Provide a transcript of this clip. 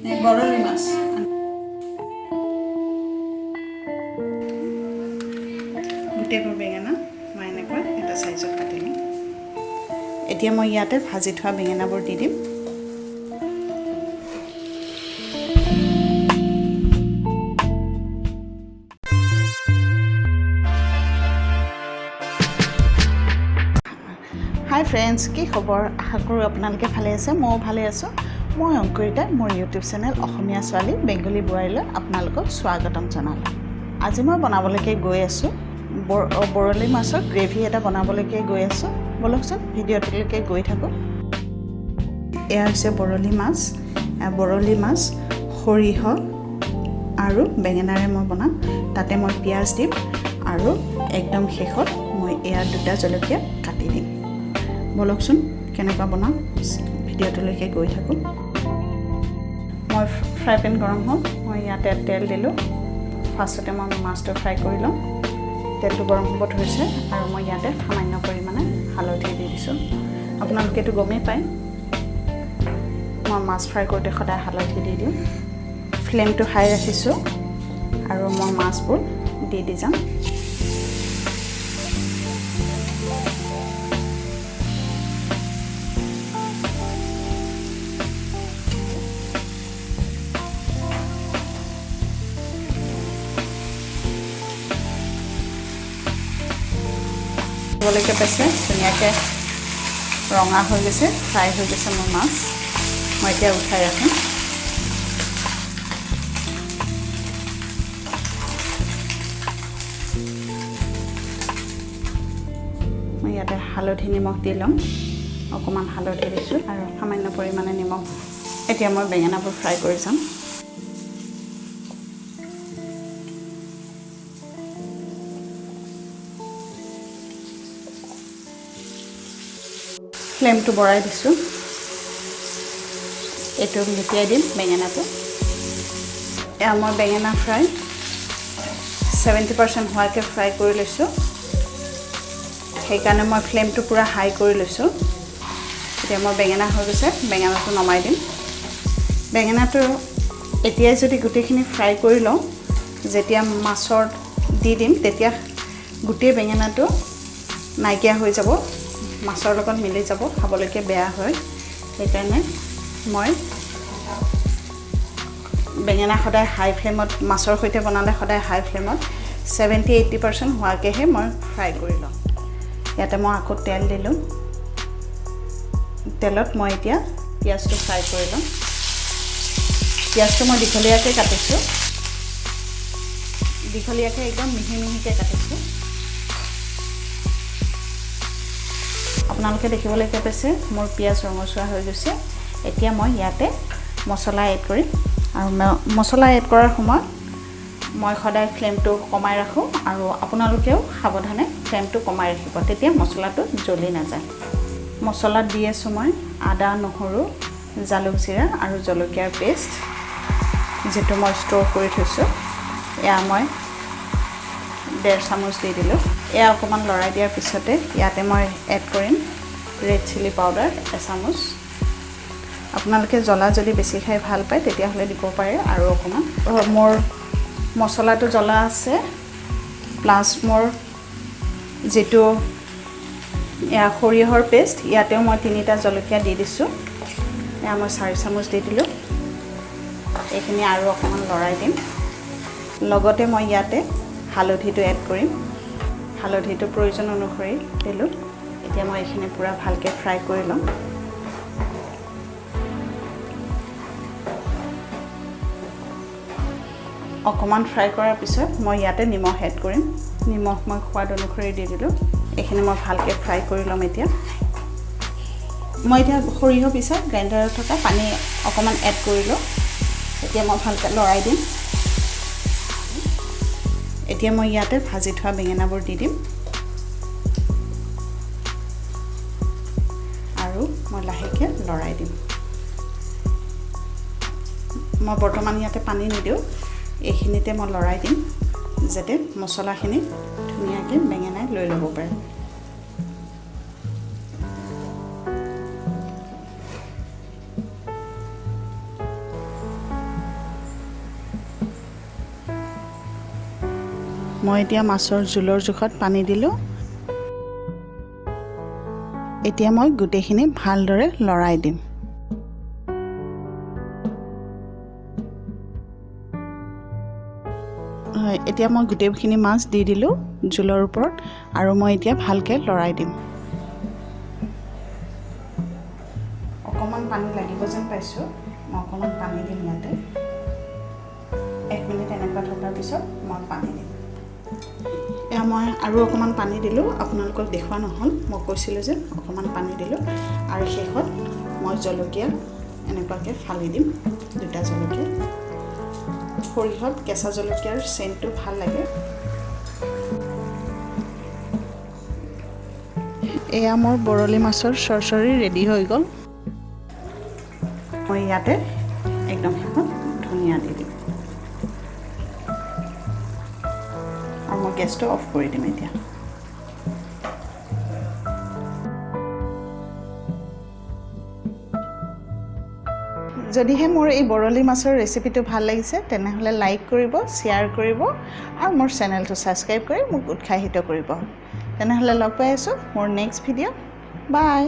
বৰলি মাছ গোটেইবোৰ বেঙেনা মই এনেকৈ এটা সাইজত কাটিলোঁ এতিয়া মই ইয়াতে ভাজি থোৱা বেঙেনাবোৰ দি দিম হাই ফ্ৰেণ্ডছ কি খবৰ আশা কৰোঁ আপোনালোকে ভালে আছে ময়ো ভালে আছোঁ মই অংকুৰিতা মোৰ ইউটিউব চেনেল অসমীয়া ছোৱালী বেংগলী বোৱাৰীলৈ আপোনালোকক স্বাগতম জনালোঁ আজি মই বনাবলৈকে গৈ আছোঁ বৰলি মাছৰ গ্ৰেভি এটা বনাবলৈকে গৈ আছোঁ বলকচোন ভিডিঅ'টোলৈকে গৈ থাকোঁ এয়া হৈছে বৰলি মাছ সৰিয়হ আৰু বেঙেনাৰে মই বনাম তাতে মই পিঁয়াজ দিম আৰু একদম শেষত মই এয়া দুটা জলকীয়া কাটি দিম বলকচোন কেনেকুৱা বনাম ভিডিঅ'টোলৈকে গৈ থাকোঁ মই ফ্ৰাই পেন গৰম হ'ল মই ইয়াতে তেল দিলোঁ ফাৰ্ষ্টতে মই মাছটো ফ্ৰাই কৰি লওঁ তেলটো গৰম হ'ব ধৰিছে আৰু মই ইয়াতে সামান্য পৰিমাণে হালধি দি দিছোঁ আপোনালোকেতো গমেই পায় মই মাছ ফ্ৰাই কৰোঁতে সদায় হালধি দি দিওঁ ফ্লেমটো হাই ৰাখিছোঁ আৰু মই মাছবোৰ দি যাম দিবলৈকে পাইছে ধুনীয়াকৈ ৰঙা হৈ গৈছে ফ্ৰাই হৈ গৈছে মোৰ মাছ মই এতিয়া উঠাই ৰাখিম মই ইয়াতে হালধি নিমখ দি ল'ম অকণমান হালধি দিছোঁ আৰু সামান্য পৰিমাণে নিমখ এতিয়া মই বেঙেনাবোৰ ফ্ৰাই কৰি যাম ফ্লেমটো বঢ়াই দিছোঁ এইটো লুটিয়াই দিম বেঙেনাটো এয়া মই বেঙেনা ফ্ৰাই 70% হোৱাকৈ ফ্ৰাই কৰি লৈছোঁ সেইকাৰণে মই ফ্লেমটো পূৰা হাই কৰি লৈছোঁ এতিয়া মই বেঙেনা হৈ গৈছে বেঙেনাটো নমাই দিম বেঙেনাটো এতিয়াই যদি গোটেইখিনি ফ্ৰাই কৰি লওঁ যেতিয়া মাছৰ দি দিম তেতিয়া গোটেই বেঙেনাটো নাইকিয়া হৈ যাব মাছৰ লগত মিলি যাব খাবলৈকে বেয়া হয় সেইকাৰণে মই বেঙেনা সদায় হাই ফ্লেমত মাছৰ সৈতে বনালে সদায় হাই ফ্লেমত 70-80% হোৱাকৈহে মই ফ্ৰাই কৰি লওঁ ইয়াতে মই আকৌ তেল দিলোঁ তেলত মই এতিয়া পিঁয়াজটো ফ্ৰাই কৰি লওঁ পিঁয়াজটো মই দীঘলীয়াকৈ কাটিছোঁ দীঘলীয়াকৈ একদম মিহি মিহিকৈ কাটিছোঁ আপোনালোকে দেখিবলৈকে পাইছে মোৰ পিঁয়াজ ৰঙচুৱা হৈ গৈছে এতিয়া মই ইয়াতে মছলা এড কৰিম আৰু মছলা এড কৰাৰ সময়ত মই সদায় ফ্লেমটো কমাই ৰাখোঁ আৰু আপোনালোকেও সাৱধানে ফ্লেমটো কমাই ৰাখিব তেতিয়া মছলাটো জ্বলি নাযায় মছলাত দি আছোঁ মই আদা নহৰু জালুক জিৰা আৰু জলকীয়াৰ পেষ্ট যিটো মই ষ্ট'ৰ কৰি থৈছোঁ এয়া মই 1.5 চামুচ দি দিলোঁ এয়া অকণমান লৰাই দিয়াৰ পিছতে ইয়াতে মই এড কৰিম ৰেড চিলি পাউডাৰ 1 চামুচ আপোনালোকে জ্বলা যদি বেছি খাই ভাল পায় তেতিয়াহ'লে দিব পাৰে আৰু অকণমান মোৰ মছলাটো জ্বলা আছে প্লাছ মোৰ যিটো এয়া সৰিয়হৰ পেষ্ট ইয়াতেও মই 3টা জলকীয়া দি দিছোঁ এয়া মই 4 চামুচ দি দিলোঁ এইখিনি আৰু অকণমান লৰাই দিম লগতে মই ইয়াতে হালধিটো এড কৰিম হালধিটো প্ৰয়োজন অনুসৰি দিলোঁ এতিয়া মই এইখিনি পূৰা ভালকৈ ফ্ৰাই কৰি ল'ম অকণমান ফ্ৰাই কৰাৰ পিছত মই ইয়াতে নিমখ এড কৰিম নিমখ মই সোৱাদ অনুসৰি দি দিলোঁ এইখিনি মই ভালকৈ ফ্ৰাই কৰি ল'ম এতিয়া মই এতিয়া সৰিয়হ পিছত গ্ৰাইণ্ডাৰত থকা পানী অকণমান এড কৰিলোঁ এতিয়া মই ভালকৈ লৰাই দিম এতিয়া মই ইয়াতে ভাজি থোৱা বেঙেনাবোৰ দি দিম আৰু মই লাহেকৈ লৰাই দিম মই বৰ্তমান ইয়াতে পানী নিদিওঁ এইখিনিতে মই লৰাই দিম যাতে মছলাখিনি ধুনীয়াকৈ বেঙেনাই লৈ ল'ব পাৰে মই এতিয়া মাছৰ জোলৰ জোখত পানী দিলোঁ। এতিয়া মই গোটেইখিনি ভালদৰে লৰাই দিম। এতিয়া মই গোটেইখিনি মাছ দি দিলোঁ জোলৰ ওপৰত আৰু মই এতিয়া ভালকৈ লৰাই দিম। অকণমান পানী লাগিব যেন পাইছোঁ, মই অকণমান পানী দিম ইয়াতে। 1 মিনিট এনেকুৱা থকাৰ পিছত মই পানী দিম। এয়া মই আৰু অকণমান পানী দিলোঁ, আপোনালোকক দেখুওৱা নহ'ল, মই কৈছিলোঁ যে অকণমান পানী দিলোঁ। আৰু শেষত মই জলকীয়া এনেকুৱাকৈ ফালি দিম, 2টা জলকীয়া। সৰিয়হত কেঁচা জলকীয়াৰ চেণ্টটো ভাল লাগে। এয়া মোৰ বৰলি মাছৰ চৰচৰি ৰেডি হৈ গ'ল। মই ইয়াতে একদম শেষত ধনিয়া দি দিম আৰু মই গেছটো অফ কৰি দিম এতিয়া। যদিহে মোৰ এই বৰলি মাছৰ ৰেচিপিটো ভাল লাগিছে তেনেহ'লে লাইক কৰিব, শ্বেয়াৰ কৰিব আৰু মোৰ চেনেলটো ছাবস্ক্ৰাইব কৰি মোক উৎসাহিত কৰিব। তেনেহ'লে লগ পাই আছোঁ মোৰ নেক্সট ভিডিঅ'। বাই।